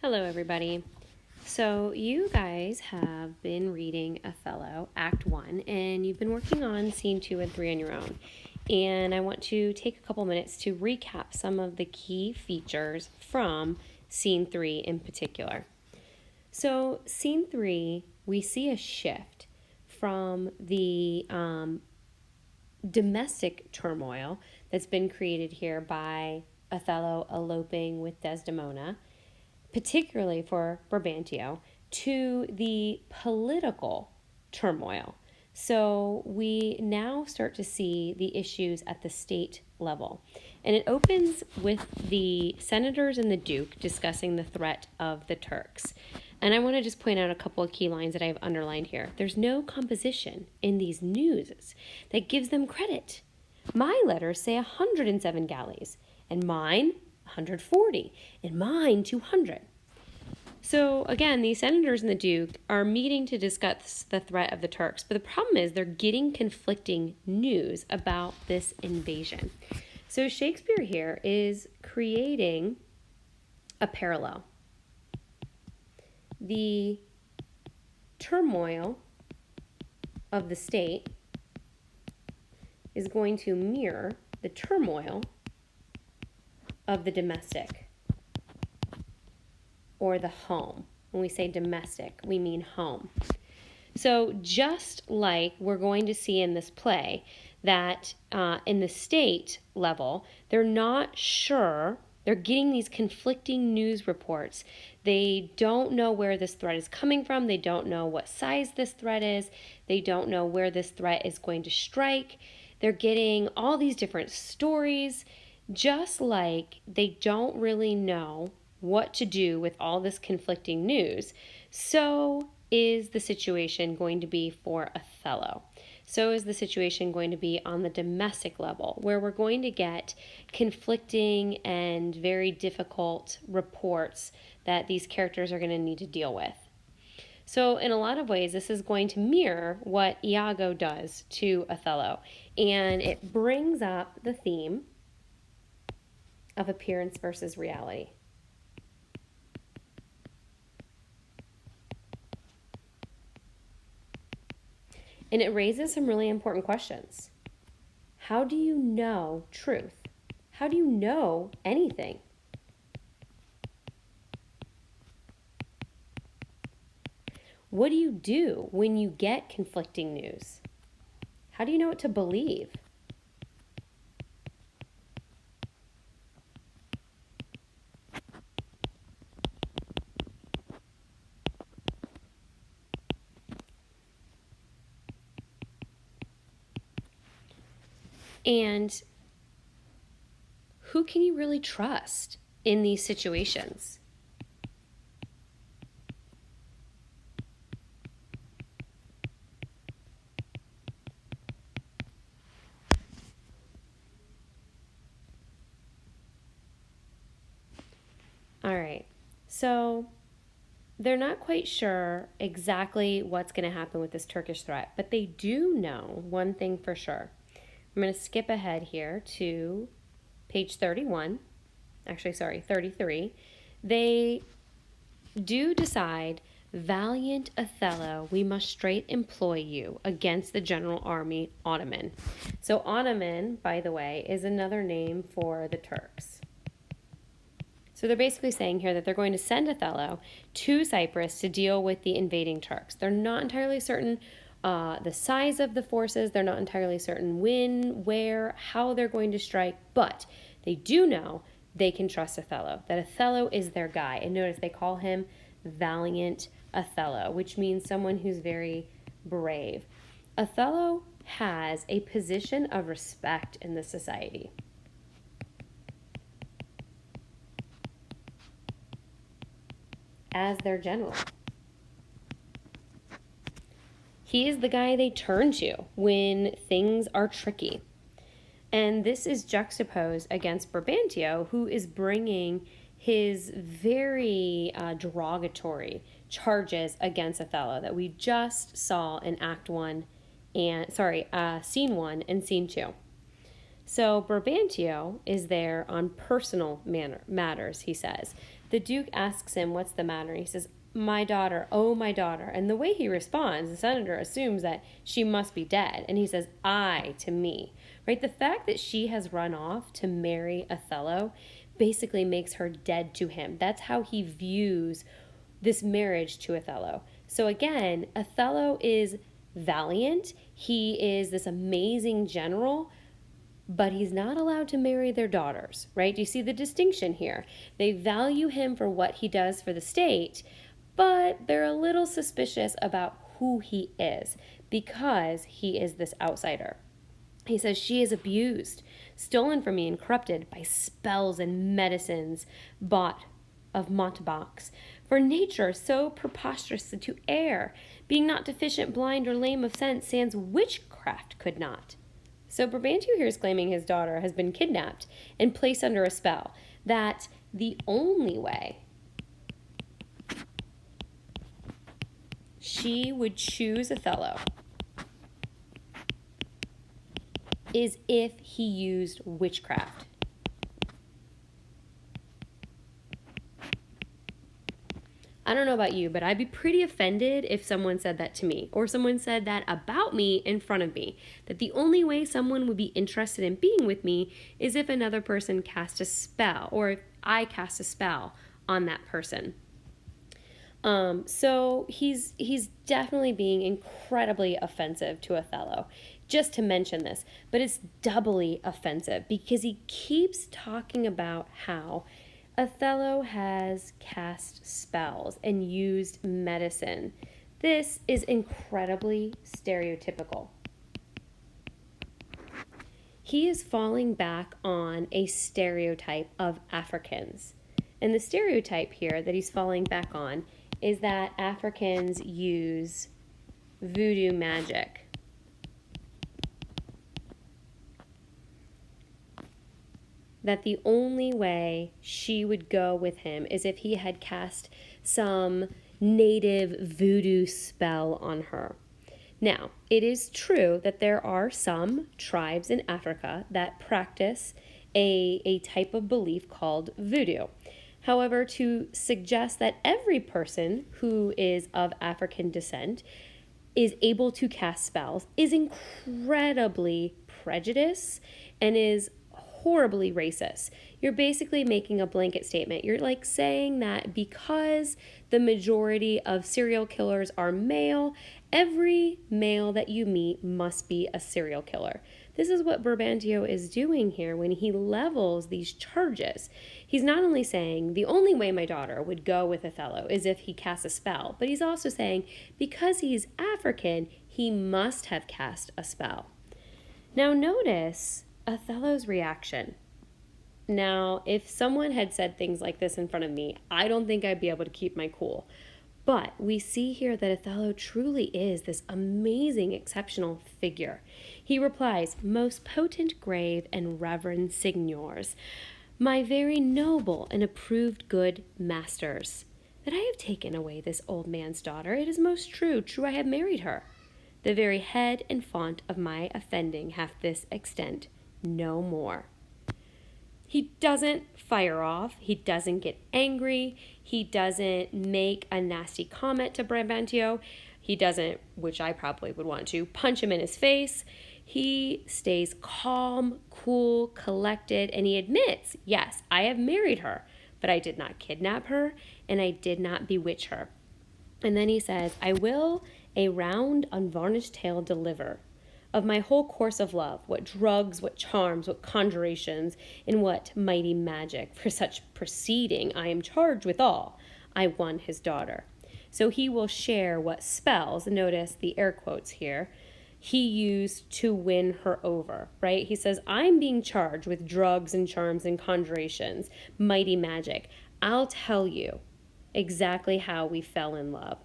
Hello, everybody. So, you guys have been reading Othello, Act 1, and you've been working on Scene 2 and 3 on your own. And I want to take a couple minutes to recap some of the key features from Scene 3 in particular. So, Scene 3, we see a shift from the domestic turmoil that's been created here by Othello eloping with Desdemona, particularly for Brabantio, to the political turmoil. So we now start to see the issues at the state level. And it opens with the senators and the Duke discussing the threat of the Turks. And I want to just point out a couple of key lines that I have underlined here. There's no composition in these newses that gives them credit. My letters say 107 galleys, and mine 140, and mine 200. So again, the senators and the Duke are meeting to discuss the threat of the Turks, but the problem is they're getting conflicting news about this invasion. So Shakespeare here is creating a parallel. The turmoil of the state is going to mirror the turmoil of the domestic or the home. When we say domestic, we mean home. So just like we're going to see in this play that in the state level, they're not sure. They're getting these conflicting news reports. They don't know where this threat is coming from. They don't know what size this threat is. They don't know where this threat is going to strike. They're getting all these different stories, just like they don't really know what to do with all this conflicting news. So is the situation going to be for Othello. So is the situation going to be on the domestic level, where we're going to get conflicting and very difficult reports that these characters are going to need to deal with. So in a lot of ways, this is going to mirror what Iago does to Othello. And it brings up the theme of appearance versus reality. And it raises some really important questions. How do you know truth? How do you know anything? What do you do when you get conflicting news? How do you know what to believe? And who can you really trust in these situations? All right, so they're not quite sure exactly what's going to happen with this Turkish threat, but they do know one thing for sure. I'm going to skip ahead here to page 33. They do decide, valiant Othello, we must straight employ you against the general army Ottoman. So Ottoman, by the way, is another name for the Turks. So they're basically saying here that they're going to send Othello to Cyprus to deal with the invading Turks. They're not entirely certain the size of the forces. They're not entirely certain when, where, how they're going to strike, but they do know they can trust Othello, that Othello is their guy. And notice they call him valiant Othello, which means someone who's very brave. Othello has a position of respect in the society. As their general. He is the guy they turn to when things are tricky. And this is juxtaposed against Brabantio, who is bringing his very derogatory charges against Othello that we just saw in Scene 1 and Scene 2. So Brabantio is there on personal matters, he says. The Duke asks him, what's the matter? He says, my daughter, oh, my daughter. And the way he responds, the senator assumes that she must be dead. And he says, I to me, right? The fact that she has run off to marry Othello basically makes her dead to him. That's how he views this marriage to Othello. So again, Othello is valiant. He is this amazing general, but he's not allowed to marry their daughters, right? Do you see the distinction here? They value him for what he does for the state, but they're a little suspicious about who he is because he is this outsider. He says, she is abused, stolen from me and corrupted by spells and medicines bought of mountebanks. For nature so preposterous to err, being not deficient, blind, or lame of sense, sans witchcraft could not. So Brabantio here is claiming his daughter has been kidnapped and placed under a spell, that the only way she would choose Othello is if he used witchcraft. I don't know about you, but I'd be pretty offended if someone said that to me, or someone said that about me in front of me, that the only way someone would be interested in being with me is if another person cast a spell, or if I cast a spell on that person. So he's definitely being incredibly offensive to Othello, just to mention this, but it's doubly offensive because he keeps talking about how Othello has cast spells and used medicine. This is incredibly stereotypical. He is falling back on a stereotype of Africans. And the stereotype here that he's falling back on is that Africans use voodoo magic. That the only way she would go with him is if he had cast some native voodoo spell on her. Now, it is true that there are some tribes in Africa that practice a type of belief called voodoo. However, to suggest that every person who is of African descent is able to cast spells is incredibly prejudiced and is horribly racist. You're basically making a blanket statement. You're like saying that because the majority of serial killers are male, every male that you meet must be a serial killer. This is what Brabantio is doing here when he levels these charges. He's not only saying the only way my daughter would go with Othello is if he casts a spell, but he's also saying because he's African, he must have cast a spell. Now notice Othello's reaction. Now, if someone had said things like this in front of me, I don't think I'd be able to keep my cool. But we see here that Othello truly is this amazing, exceptional figure. He replies, most potent, grave, and reverend signors, my very noble and approved good masters, that I have taken away this old man's daughter, it is most true I have married her. The very head and font of my offending hath this extent, no more. He doesn't fire off. He doesn't get angry. He doesn't make a nasty comment to Brabantio. He doesn't, which I probably would want to, punch him in his face. He stays calm, cool, collected, and he admits, yes, I have married her, but I did not kidnap her, and I did not bewitch her. And then he says, I will a round, unvarnished tale deliver of my whole course of love, what drugs, what charms, what conjurations, and what mighty magic. For such proceeding I am charged withal. I won his daughter. So he will share what spells, notice the air quotes here, he used to win her over, right? He says, I'm being charged with drugs and charms and conjurations, mighty magic. I'll tell you exactly how we fell in love.